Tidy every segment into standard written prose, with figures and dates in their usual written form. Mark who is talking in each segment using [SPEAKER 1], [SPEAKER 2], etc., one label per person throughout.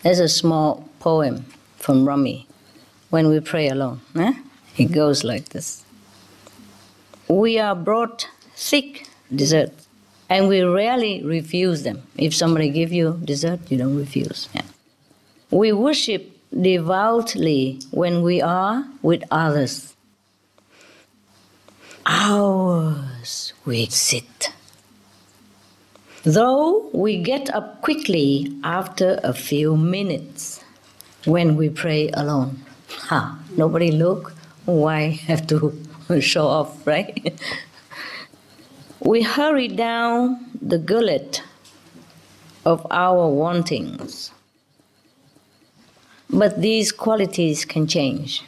[SPEAKER 1] There's a small poem from Rumi when we pray alone. It goes like this. We are brought thick desserts, and we rarely refuse them. If somebody gives you dessert, you don't refuse. Yeah. We worship devoutly when we are with others. Hours we sit, though we get up quickly after a few minutes when we pray alone. Nobody look, why have to show off, right? We hurry down the gullet of our wantings. But these qualities can change.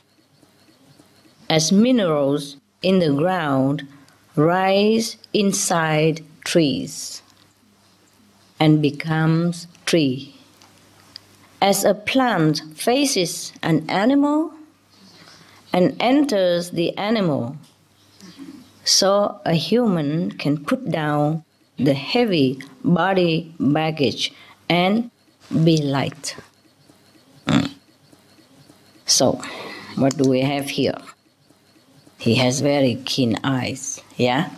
[SPEAKER 1] As minerals in the ground rise inside trees and becomes tree. As a plant faces an animal and enters the animal, so a human can put down the heavy body baggage and be light. So, what do we have here? He has very keen eyes, yeah?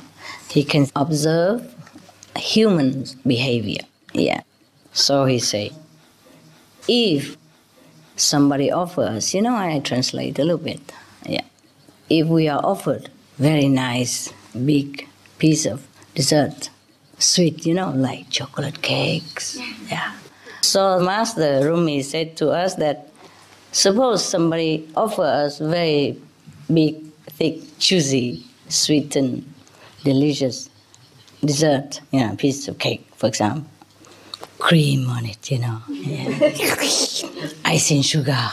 [SPEAKER 1] He can observe human behavior, yeah? So he say, if somebody offers, I translate a little bit, yeah? If we are offered very nice, big piece of dessert, sweet, like chocolate cakes, yeah? So Master Rumi said to us that suppose somebody offers us very big, thick, juicy, sweet and delicious dessert, piece of cake, for example. Cream on it, yeah. Ice and sugar.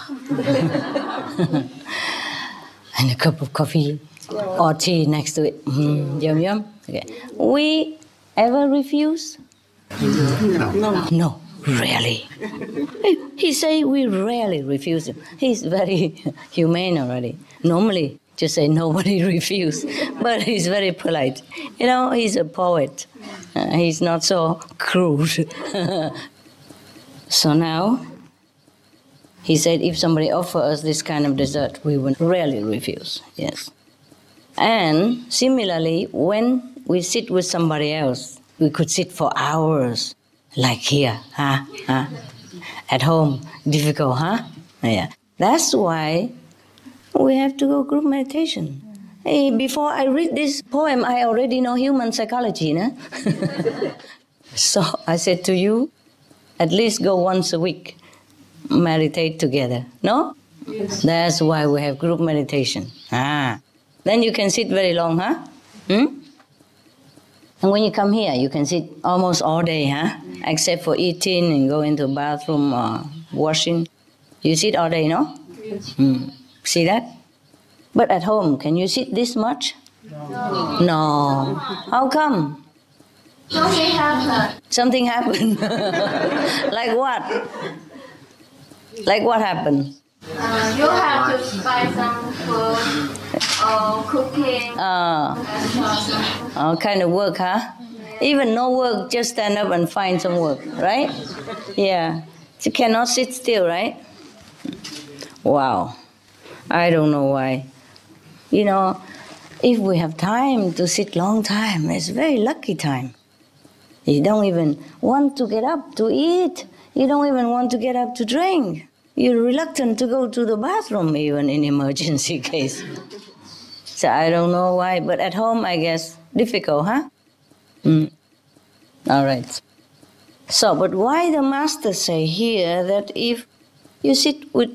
[SPEAKER 1] And a cup of coffee or tea next to it. Yum, yum. Okay. We ever refuse? No. Rarely. He say we rarely refuse him. He's very humane already. Normally, just say nobody refuse. But he's very polite. He's a poet. He's not so crude. So now, he said if somebody offers us this kind of dessert, we will rarely refuse. Yes. And similarly, when we sit with somebody else, we could sit for hours. Like here, At home, difficult, Yeah. That's why we have to go group meditation. Hey, before I read this poem, I already know human psychology, So I said to you, at least go once a week, meditate together, no? Yes. That's why we have group meditation. Then you can sit very long, And when you come here, you can sit almost all day, Except for eating and go into the bathroom or washing. You sit all day, no? Yes. See that? But at home, can you sit this much? No. How come?
[SPEAKER 2] Something happened.
[SPEAKER 1] Something happened? Like what? Like what happened?
[SPEAKER 2] You have to buy some food or cooking.
[SPEAKER 1] All kind of work, Even no work, just stand up and find some work, right? Yeah. You cannot sit still, right? Wow. I don't know why. If we have time to sit long time, it's very lucky time. You don't even want to get up to eat. You don't even want to get up to drink. You're reluctant to go to the bathroom even in emergency case. So I don't know why, but at home, I guess, difficult, All right. So, but why the Master say here that if you sit with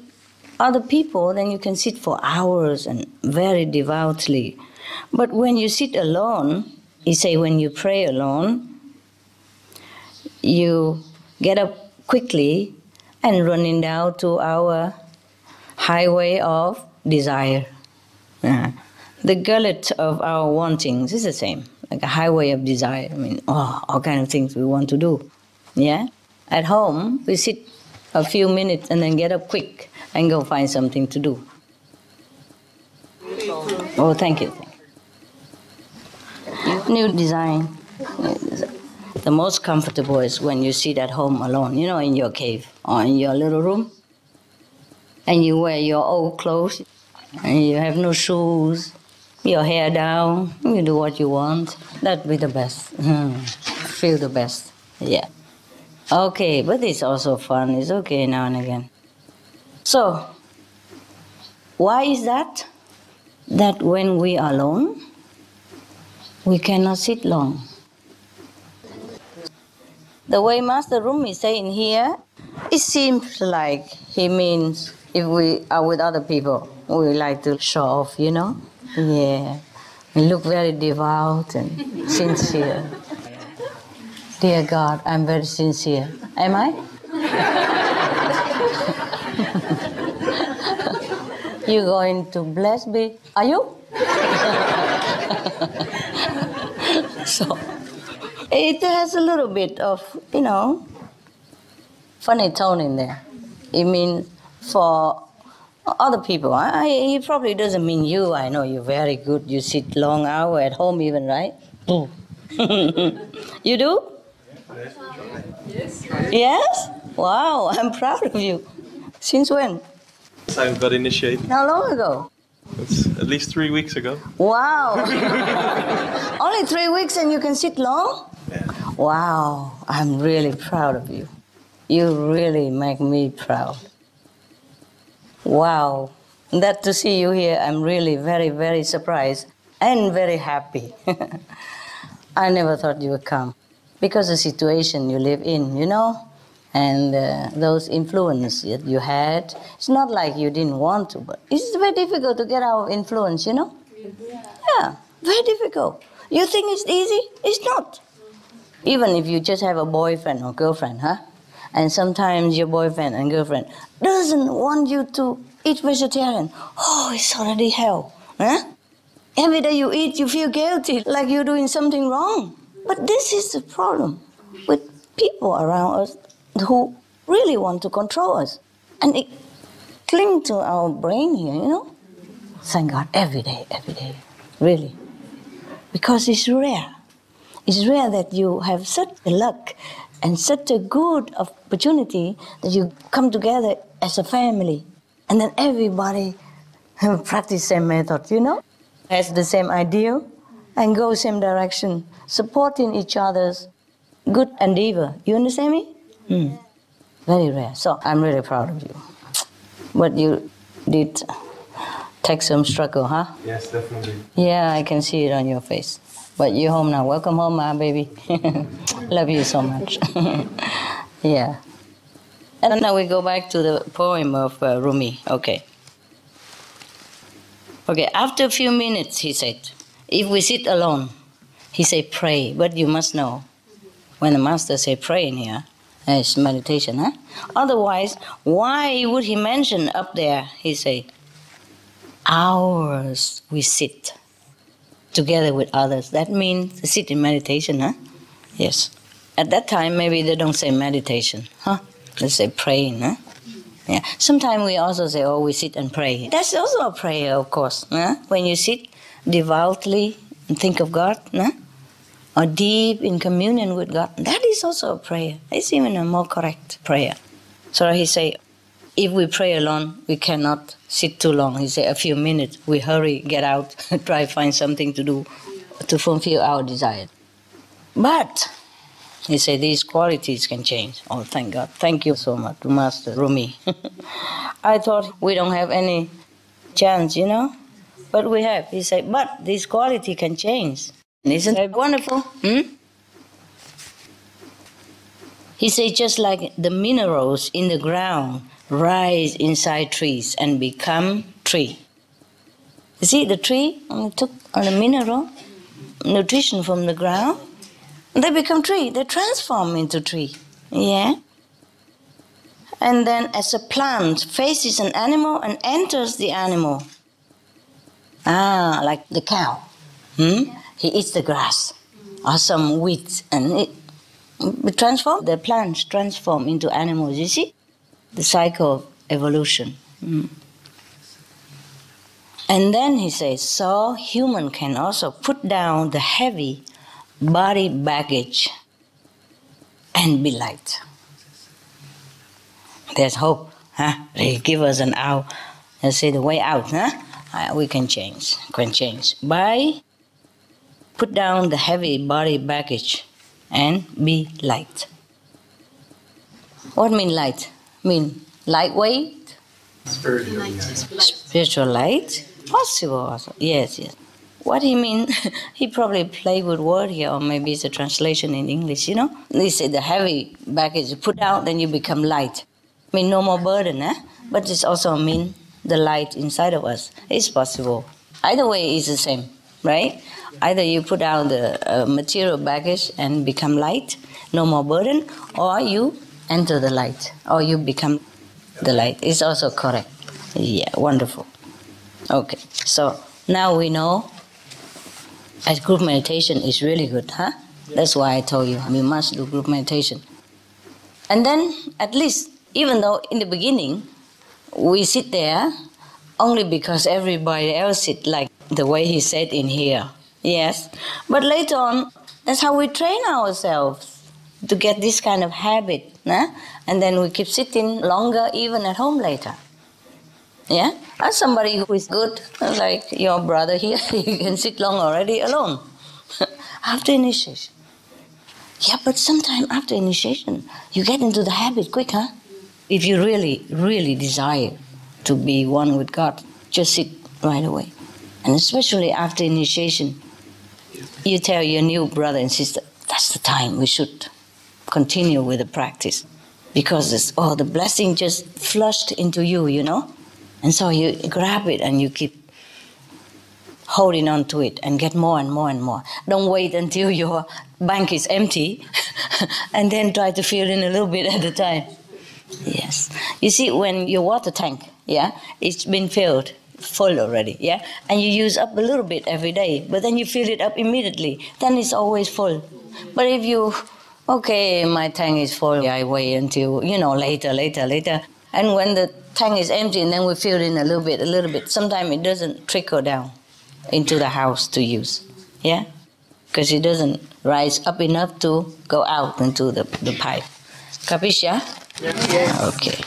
[SPEAKER 1] other people, then you can sit for hours and very devoutly. But when you sit alone, he say when you pray alone, you get up quickly and running down to our highway of desire. The gullet of our wantings is the same, like a highway of desire. All kind of things we want to do. Yeah? At home, we sit a few minutes and then get up quick and go find something to do. Oh, thank you. New design. The most comfortable is when you sit at home alone, you know, in your cave or in your little room, and you wear your old clothes, and you have no shoes, your hair down, you do what you want. That'd be the best. Feel the best. Yeah. Okay, but it's also fun. It's okay now and again. So, why is that? That when we are alone, we cannot sit long. The way Master Rumi is saying here, it seems like he means if we are with other people, we like to show off, you know? Yeah. We look very devout and sincere. Dear God, I'm very sincere. Am I? You going to bless me? Are you? So, it has a little bit of, you know, funny tone in there. It means for other people. He probably doesn't mean you. I know you're very good. You sit long hour at home even, right? You do? Yes. Yes? Wow, I'm proud of you. Since when?
[SPEAKER 3] I got initiated.
[SPEAKER 1] How long ago?
[SPEAKER 3] It's at least 3 weeks ago.
[SPEAKER 1] Wow. Only 3 weeks and you can sit long?
[SPEAKER 3] Yeah.
[SPEAKER 1] Wow, I'm really proud of you. You really make me proud. Wow. That to see you here, I'm really very, very surprised and very happy. I never thought you would come because the situation you live in, you know, and those influences that you had. It's not like you didn't want to, but it's very difficult to get out of influence, you know? Yeah, very difficult. You think it's easy? It's not. Even if you just have a boyfriend or girlfriend, huh? And sometimes your boyfriend and girlfriend doesn't want you to eat vegetarian. Oh, it's already hell, huh? Every day you eat, you feel guilty, like you're doing something wrong. But this is the problem with people around us who really want to control us. And it cling to our brain here, you know? Thank God, every day, really. Because it's rare. It's rare that you have such a luck and such a good opportunity that you come together as a family. And then everybody practice same method, you know? Has the same ideal and go same direction, supporting each other's good endeavor. You understand me? Very rare. So I'm really proud of you. But you did take some struggle, huh?
[SPEAKER 3] Yes, definitely.
[SPEAKER 1] Yeah, I can see it on your face. But you're home now. Welcome home, my baby. Love you so much. Yeah. And now we go back to the poem of Rumi. Okay. Okay, after a few minutes, he said, if we sit alone, he said, pray. But you must know, when the master say pray in here, it's meditation, huh? Otherwise, why would he mention up there, he said, hours we sit together with others. That means sit in meditation, huh? Yes. At that time, maybe they don't say meditation, huh? They say praying, huh? Yeah. Sometimes we also say, oh, we sit and pray. That's also a prayer, of course. Huh? When you sit devoutly and think of God, huh? Or deep in communion with God, that is also a prayer. It's even a more correct prayer. So he say, if we pray alone, we cannot sit too long. He say, a few minutes, we hurry, get out, try to find something to do to fulfill our desire. But he said these qualities can change. Oh, thank God. Thank you so much, Master Rumi. I thought we don't have any chance, you know? But we have. He said, but this quality can change. Isn't that wonderful? He said, just like the minerals in the ground rise inside trees and become tree. You see the tree, took on the mineral, nutrition from the ground, they become tree. They transform into tree. Yeah. And then as a plant faces an animal and enters the animal. Like the cow. He eats the grass or some weeds and it transform. The plants transform into animals. You see? The cycle of evolution. And then he says, so human can also put down the heavy body baggage and be light. There's hope. Huh? They give us an out. Let's say the way out. Huh? We can change. By put down the heavy body baggage and be light. What mean light? Mean lightweight? Spiritual light? Possible also. Yes. What he mean? He probably played with word here, or maybe it's a translation in English, you know? They say the heavy baggage you put down, then you become light. Mean no more burden, eh? But it's also mean the light inside of us. It's possible. Either way is the same, right? Either you put down the material baggage and become light, no more burden, or you enter the light, or you become the light. It's also correct. Yeah, wonderful. Okay, so now we know that group meditation is really good, huh? That's why I told you we must do group meditation. And then, at least, even though in the beginning we sit there only because everybody else sit like the way he said in here, yes, but later on, that's how we train ourselves to get this kind of habit, huh? And then we keep sitting longer even at home later. Yeah? As somebody who is good, like your brother here, you can sit long already alone after initiation. Yeah, but sometime after initiation, you get into the habit quick, huh? If you really, really desire to be one with God, just sit right away. And especially after initiation, you tell your new brother and sister, that's the time we should continue with the practice. Because the blessing just flushed into you, you know? And so you grab it and you keep holding on to it and get more and more and more. Don't wait until your bank is empty and then try to fill in a little bit at a time. Yes. You see, when your water tank, yeah, it's been filled full already, yeah, and you use up a little bit every day, but then you fill it up immediately, then it's always full. But if you, okay, my tank is full, I wait until, later. And when the tank is empty and then we fill in a little bit, sometimes it doesn't trickle down into the house to use, yeah? Because it doesn't rise up enough to go out into the pipe. Capisce? Yeah? Okay.